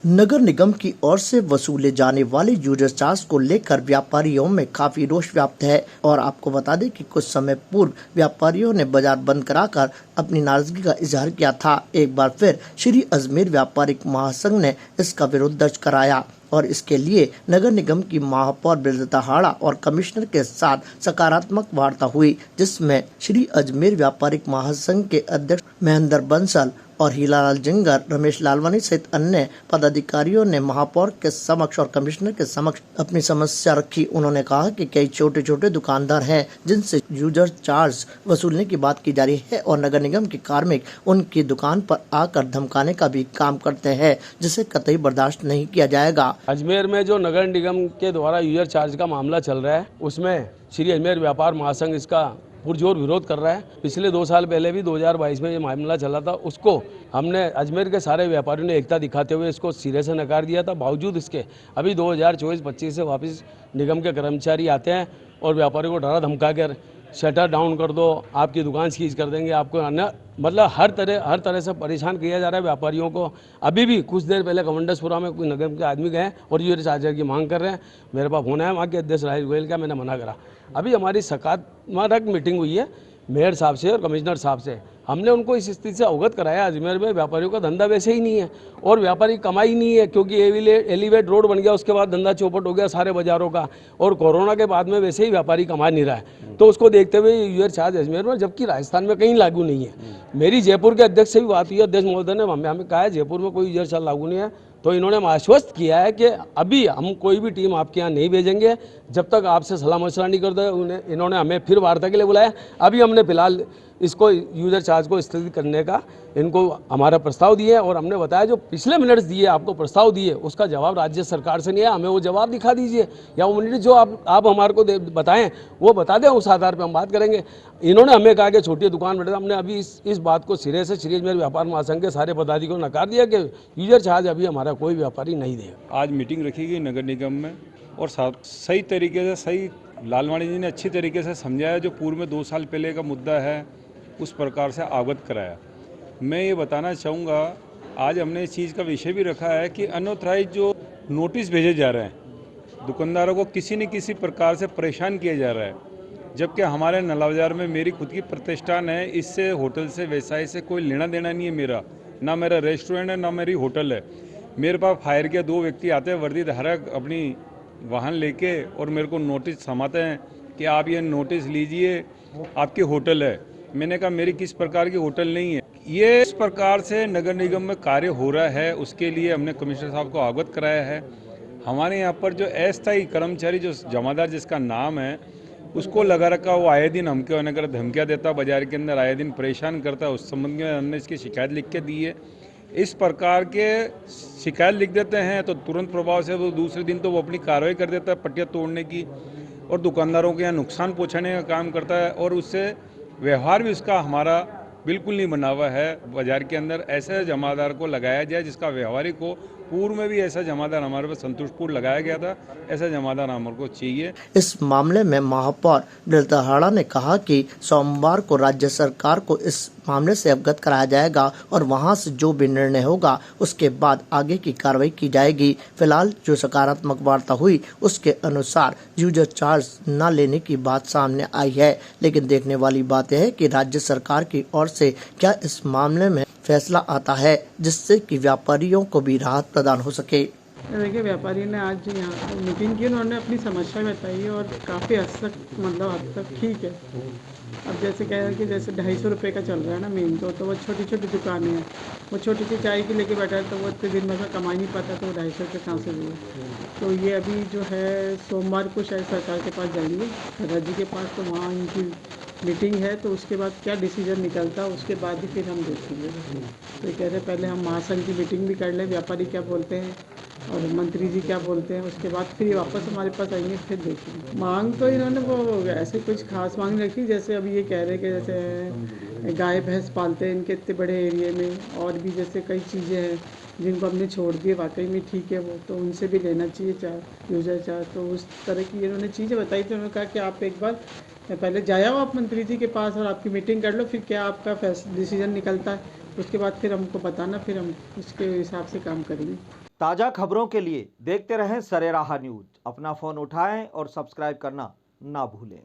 नगर निगम की ओर से वसूले जाने वाले यूजर चार्ज को लेकर व्यापारियों में काफी रोष व्याप्त है और आपको बता दें कि कुछ समय पूर्व व्यापारियों ने बाजार बंद कराकर अपनी नाराजगी का इजहार किया था। एक बार फिर श्री अजमेर व्यापारिक महासंघ ने इसका विरोध दर्ज कराया और इसके लिए नगर निगम की महापौर बृंदा हाड़ा और कमिश्नर के साथ सकारात्मक वार्ता हुई, जिसमें श्री अजमेर व्यापारिक महासंघ के अध्यक्ष महेंद्र बंसल और हीरालाल जिंगर, रमेश लालवानी सहित अन्य पदाधिकारियों ने महापौर के समक्ष और कमिश्नर के समक्ष अपनी समस्या रखी। उन्होंने कहा कि कई छोटे छोटे दुकानदार हैं जिनसे यूजर चार्ज वसूलने की बात की जा रही है और नगर निगम के कार्मिक उनकी दुकान पर आकर धमकाने का भी काम करते हैं, जिसे कतई बर्दाश्त नहीं किया जाएगा। अजमेर में जो नगर निगम के द्वारा यूजर चार्ज का मामला चल रहा है, उसमें श्री अजमेर व्यापार महासंघ इसका पुरजोर विरोध कर रहा है। पिछले 2 साल पहले भी 2022 में ये मामला चला था, उसको हमने अजमेर के सारे व्यापारियों ने एकता दिखाते हुए इसको सिरे से नकार दिया था। बावजूद इसके अभी 2024-25 से वापस निगम के कर्मचारी आते हैं और व्यापारियों को डरा धमका कर शटर डाउन कर दो, आपकी दुकान सीज कर देंगे, आपको अन्य मतलब हर तरह से परेशान किया जा रहा है व्यापारियों को। अभी भी कुछ देर पहले कमंडसपुरा में कोई नगर के आदमी गए और यूजर चार्जर की मांग कर रहे हैं। मेरे पास फोन है वहाँ के अध्यक्ष राजेश गोयल का, मैंने मना करा। अभी हमारी सकारात्मक मीटिंग हुई है मेयर साहब से और कमिश्नर साहब से। हमने उनको इस स्थिति से अवगत कराया, अजमेर में व्यापारियों का धंधा वैसे ही नहीं है और व्यापारी कमाई नहीं है, क्योंकि एलिवेट रोड बन गया, उसके बाद धंधा चौपट हो गया सारे बाजारों का, और कोरोना के बाद में वैसे ही व्यापारी कमा नहीं रहा है। तो उसको देखते हुए यूजर चार्ज अजमेर में, जबकि राजस्थान में कहीं लागू नहीं है। मेरी जयपुर के अध्यक्ष से भी बात हुई है, अध्यक्ष महोदय ने हमें कहा है जयपुर में कोई यूजर चार्ज लागू नहीं है। तो इन्होंने आश्वस्त किया है कि अभी हम कोई भी टीम आपके यहाँ नहीं भेजेंगे जब तक आपसे सलाह मशवरा नहीं करते। इन्होंने हमें फिर वार्ता के लिए बुलाया। अभी हमने फिलहाल इसको यूजर चार्ज को स्थगित करने का इनको हमारा प्रस्ताव दिए और हमने बताया जो पिछले मिनट्स दिए आपको प्रस्ताव दिए उसका जवाब राज्य सरकार से नहीं है, हमें वो जवाब दिखा दीजिए या वो मिनट जो आप हमारे को बताएं वो बता दें, उस आधार पर हम बात करेंगे। इन्होंने हमें कहा कि छोटी दुकान बैठे, हमने अभी इस बात को सिरे से श्री अजमेर व्यापार महासंघ के सारे पदाधिकारियों को नकार दिया कि यूजर चार्ज अभी हमारा कोई व्यापारी नहीं देगा। आज मीटिंग रखी गई नगर निगम में और सही तरीके से लालवानी जी ने अच्छी तरीके से समझाया, जो पूर्व में 2 साल पहले का मुद्दा है उस प्रकार से अवगत कराया। मैं ये बताना चाहूँगा, आज हमने इस चीज़ का विषय भी रखा है कि अनऑथराइज जो नोटिस भेजे जा रहे हैं दुकानदारों को, किसी न किसी प्रकार से परेशान किया जा रहा है, जबकि हमारे नला बाजार में मेरी खुद की प्रतिष्ठान है, इससे होटल से व्यवसाय से कोई लेना देना नहीं है मेरा, ना मेरा रेस्टोरेंट है ना मेरी होटल है। मेरे पास फायर के 2 व्यक्ति आते हैं वर्दी धारक अपनी वाहन लेके और मेरे को नोटिस थमाते हैं कि आप ये नोटिस लीजिए, आपकी होटल है। मैंने कहा मेरी किस प्रकार की होटल नहीं है। ये इस प्रकार से नगर निगम में कार्य हो रहा है, उसके लिए हमने कमिश्नर साहब को अवगत कराया है। हमारे यहाँ पर जो अस्थायी कर्मचारी जो जमादार जिसका नाम है उसको लगा रखा, वो आए दिन हमको धमकियाँ देता, बाजार के अंदर आए दिन परेशान करता है। उस संबंध में हमने इसकी शिकायत लिख के दी है। इस प्रकार के शिकायत लिख देते हैं तो तुरंत प्रभाव से वो दूसरे दिन तो वो अपनी कार्रवाई कर देता है पट्टियाँ तोड़ने की और दुकानदारों के यहाँ नुकसान पहुँचाने का काम करता है, और उससे व्यवहार भी उसका हमारा बिल्कुल नहीं बना हुआ है। बाजार के अंदर ऐसे जमादार को लगाया जाए जिसका व्यवहारिक हो। पूर्व में भी ऐसा जमादार हमारे पर संतुष्टपुर लगाया गया था, ऐसा जमादार हमारे को चाहिए। इस मामले में महापौर बृंदा हाड़ा ने कहा कि सोमवार को राज्य सरकार को इस मामले से अवगत कराया जाएगा और वहां से जो भी निर्णय होगा उसके बाद आगे की कार्रवाई की जाएगी। फिलहाल जो सकारात्मक वार्ता हुई उसके अनुसार यूजर चार्ज न लेने की बात सामने आई है, लेकिन देखने वाली बात यह है कि राज्य सरकार की ओर से क्या इस मामले में फैसला आता है जिससे कि व्यापारियों को भी राहत प्रदान हो सके। देखिए, व्यापारी ने आज यहाँ मीटिंग की, उन्होंने अपनी समस्या बताई और काफ़ी हद तक ठीक है। अब जैसे कह रहे हैं कि जैसे 250 रुपये का चल रहा है ना मेन, तो वो छोटी छोटी दुकानें हैं, वो छोटी सी चाय की लेके बैठा है तो वो इतने दिन में कमा नहीं पाता, तो 250 रुपये कहाँ से हुए। तो ये अभी जो है सोमवार को शायद सरकार के पास जाएंगे, राज्य के पास, तो वहाँ इनकी मीटिंग है, तो उसके बाद क्या डिसीजन निकलता है उसके बाद ही फिर हम देखेंगे। तो ये कह रहे पहले हम महासंघ की मीटिंग भी कर लें, व्यापारी क्या बोलते हैं और मंत्री जी क्या बोलते हैं, उसके बाद फिर वापस हमारे पास आएंगे, फिर देखेंगे। मांग तो इन्होंने वो ऐसे कुछ खास मांग नहीं रखी। जैसे अभी ये कह रहे कि जैसे गाय भैंस पालते हैं इनके इतने बड़े एरिए में, और भी जैसे कई चीज़ें हैं जिनको हमने छोड़ दिए, वाकई में ठीक है वो, तो उनसे भी लेना चाहिए चार्ज, यूजर चार्ज। तो उस तरह की इन्होंने चीज़ें बताई, तो उन्होंने कहा कि आप एक बार पहले जाया हो आप मंत्री जी के पास और आपकी मीटिंग कर लो, फिर क्या आपका डिसीजन निकलता है उसके बाद फिर हमको बताना, फिर हम उसके हिसाब से काम करेंगे। ताज़ा खबरों के लिए देखते रहें सरेराह न्यूज। अपना फ़ोन उठाएं और सब्सक्राइब करना ना भूलें।